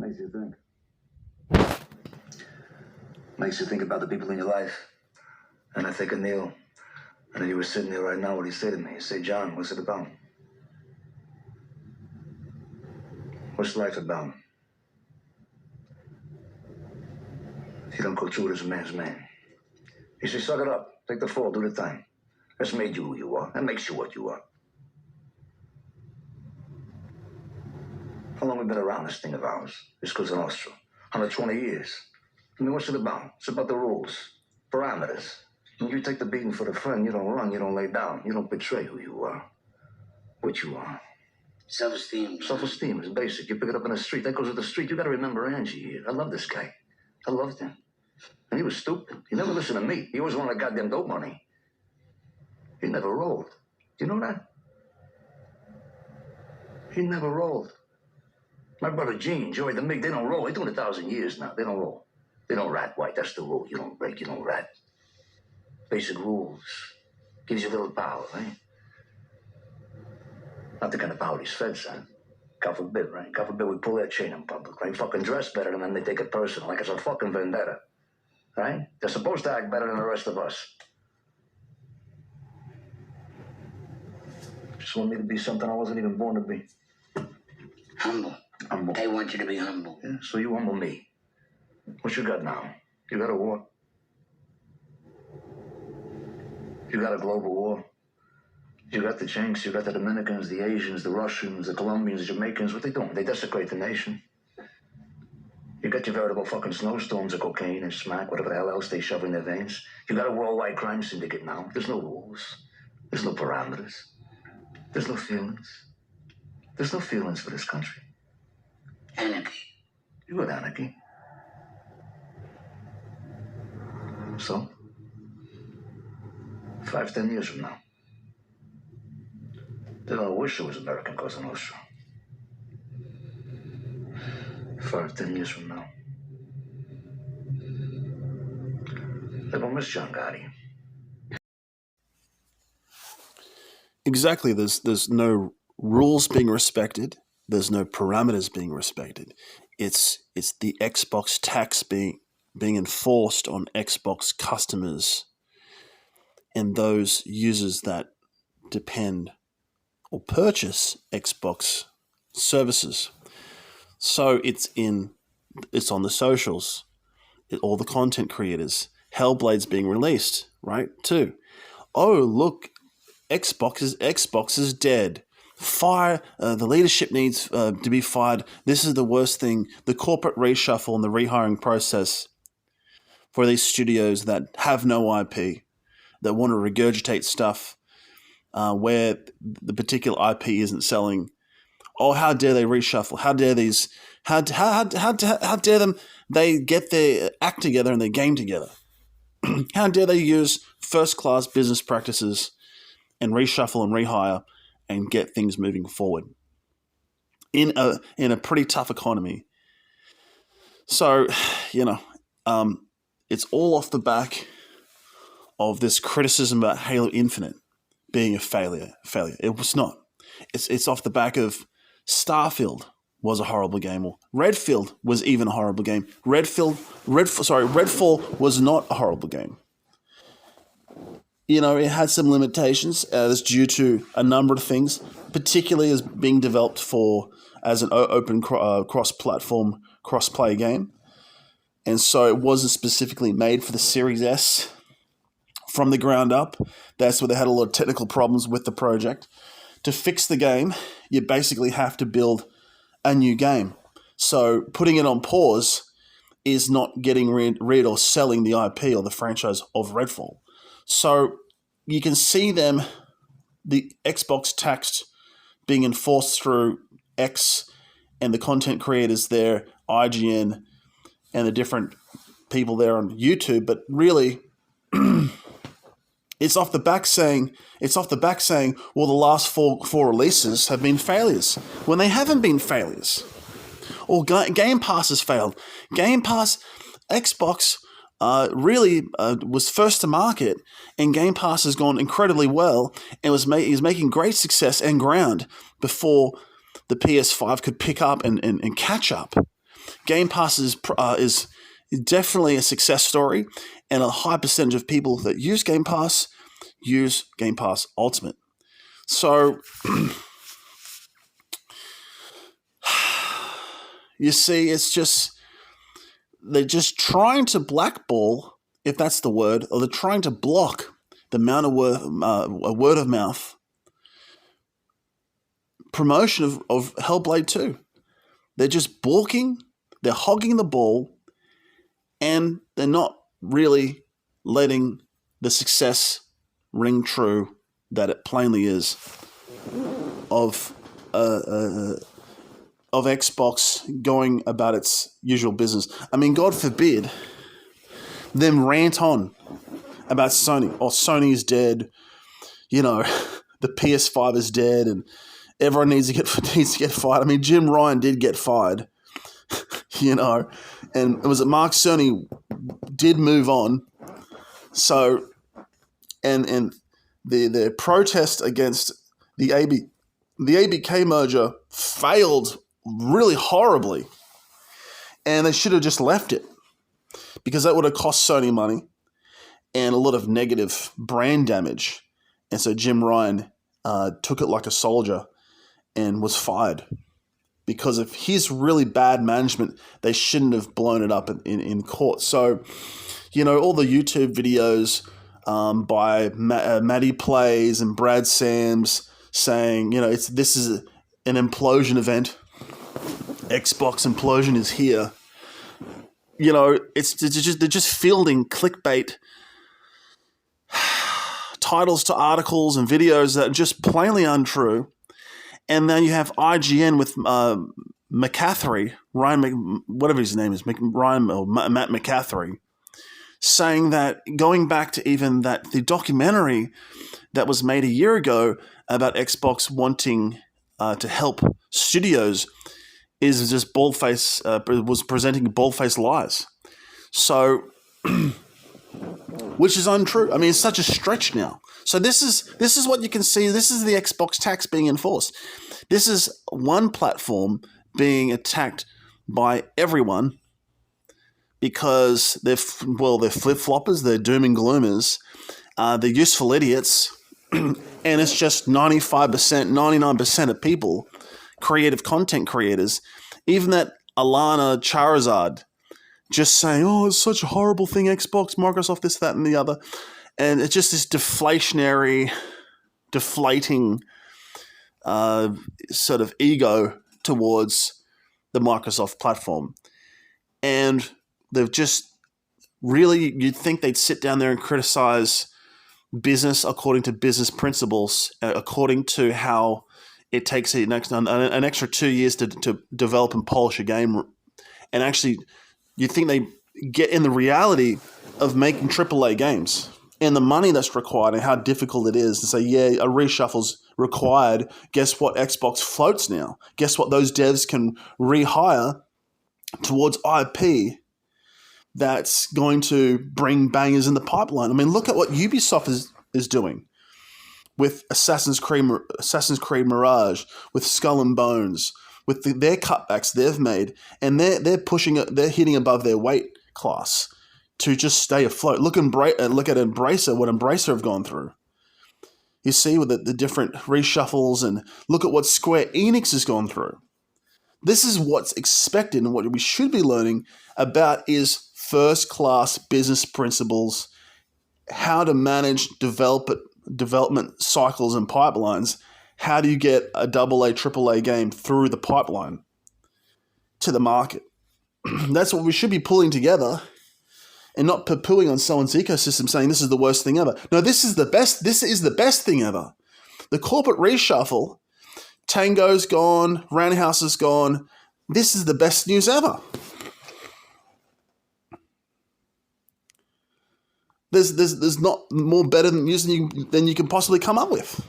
makes you think. Makes you think about the people in your life. And I think of Neil. And then he was sitting there right now, what he said to me. He said, John, what's it about? What's life about? If you don't go through it as a man's man. He said, suck it up. Take the fall, do the time. That's made you who you are. That makes you what you are. How long have we been around this thing of ours? This Cosa Nostra. 120 years. I mean, what's it about? It's about the rules, parameters. When you take the beating for the friend, you don't run, you don't lay down. You don't betray who you are, what you are. Self-esteem. Self-esteem is basic. You pick it up in the street. That goes with the street. You got to remember Angie here. I love this guy. I loved him. And he was stupid. He never listened to me. He always wanted goddamn dope money. He never rolled. Do you know that? He never rolled. My brother Gene, Joey, the Mig, they don't roll. They're doing 1,000 years now. They don't roll. They don't rat, White. That's the rule. You don't break, you don't rat. Basic rules. Gives you a little power, right? Not the kind of power these feds, huh? God forbid, right? God forbid we pull their chain in public, right? Fucking dress better than them, they take it personal, like it's a fucking vendetta, right? They're supposed to act better than the rest of us. Just want me to be something I wasn't even born to be. Humble. Humble. They want you to be humble. Yeah, so you humble me. What you got now? You got a war? You got a global war? You got the Chinks, you got the Dominicans, the Asians, the Russians, the Colombians, the Jamaicans. What they doing? They desecrate the nation. You got your veritable fucking snowstorms of cocaine and smack, whatever the hell else they shove in their veins. You got a worldwide crime syndicate now. There's no rules. There's no parameters. There's no feelings. There's no feelings for this country. Anarchy. You got anarchy. So? 5, 10 years from now. Then I wish it was American Cosa Nostra. 5, 10 years from now. They will miss John Gotti. Exactly. There's no rules being respected. There's no parameters being respected. It's the Xbox tax being enforced on Xbox customers and those users that depend or purchase Xbox services. So it's on the socials, all the content creators. Hellblade's being released, right? Too. Oh, look, Xbox is dead. Fire, the leadership needs to be fired. This is the worst thing. The corporate reshuffle and the rehiring process for these studios that have no IP, that want to regurgitate stuff where the particular IP isn't selling. Oh, how dare they reshuffle? How dare these? How dare them? They get their act together and their game together. How dare they use first-class business practices and reshuffle and rehire and get things moving forward in a pretty tough economy. So, it's all off the back of this criticism about Halo Infinite being a failure. It was not. It's off the back of Starfield was a horrible game, or Redfield was even a horrible game. Redfall was not a horrible game. It had some limitations. That's due to a number of things, particularly as being developed as an open cross-platform, cross-play game. And so it wasn't specifically made for the Series S from the ground up. That's where they had a lot of technical problems with the project. To fix the game, you basically have to build a new game. So putting it on pause is not getting rid or selling the IP or the franchise of Redfall. So you can see the Xbox tax being enforced through X and the content creators there, IGN, and the different people there on YouTube. But really, it's off the back saying, well, the last four releases have been failures, when they haven't been failures. Or Game Pass has failed. Game Pass, Xbox really was first to market, and Game Pass has gone incredibly well and is making great success and ground before the PS5 could pick up and catch up. Game Pass is definitely a success story, and a high percentage of people that use Game Pass Ultimate. So you see, they're just trying to blackball, if that's the word, or they're trying to block the amount of word of mouth promotion of Hellblade 2. They're just balking, they're hogging the ball, and they're not really letting the success ring true that it plainly is of Xbox going about its usual business. I mean, God forbid them rant on about Sony. Oh, Sony is dead. You know, the PS5 is dead, and everyone needs to get fired. I mean, Jim Ryan did get fired, you know, and it was Mark Cerny did move on. So, and the protest against the ABK merger failed really horribly, and they should have just left it, because that would have cost Sony money and a lot of negative brand damage. And so Jim Ryan took it like a soldier and was fired because of his really bad management. They shouldn't have blown it up in court. So, you know, all the YouTube videos by Matty Plays and Brad Sams saying, you know, this is an implosion event. Xbox implosion is here. You know, they're just fielding clickbait titles to articles and videos that are just plainly untrue. And then you have IGN with McCaffrey, whatever his name is, Matt McCaffrey, saying that, going back to even that the documentary that was made a year ago about Xbox wanting to help studios is just was presenting bald-faced lies. So, which is untrue. I mean, it's such a stretch now. So this is what you can see. This is the Xbox tax being enforced. This is one platform being attacked by everyone because they're flip-floppers, they're doom and gloomers, they're useful idiots, and it's just 95%, 99% of people, creative content creators, even that Alana Charizard, just saying, oh, it's such a horrible thing, Xbox, Microsoft, this, that, and the other. And it's just this deflating sort of ego towards the Microsoft platform. And they've just really, you'd think they'd sit down there and criticize business according to business principles, according to how it takes an extra 2 years to develop and polish a game. And actually, you think they get in the reality of making AAA games and the money that's required and how difficult it is to say, yeah, a reshuffle's required. Guess what? Xbox floats now. Guess what? Those devs can rehire towards IP that's going to bring bangers in the pipeline. I mean, look at what Ubisoft is doing with Assassin's Creed Mirage, with Skull and Bones, with their cutbacks they've made, and they're pushing it. They're hitting above their weight class to just stay afloat. Look at Embracer, what Embracer have gone through. You see with the different reshuffles, and look at what Square Enix has gone through. This is what's expected, and what we should be learning about is first-class business principles, how to manage development cycles and pipelines. How do you get a AA, AAA game through the pipeline to the market? That's what we should be pulling together, and not poo-pooing on someone's ecosystem saying this is the worst thing ever. No, this is the best thing ever. The corporate reshuffle, Tango's gone, Roundhouse is gone. This is the best news ever. There's not more better news than you can possibly come up with.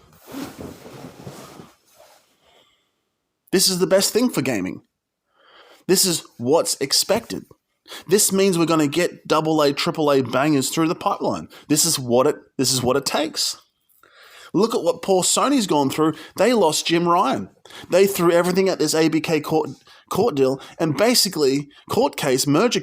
This is the best thing for gaming. This is what's expected. This means we're going to get AA, AAA bangers through the pipeline. This is what it takes. Look at what poor Sony's gone through. They lost Jim Ryan. They threw everything at this ABK court deal, and basically court case, merger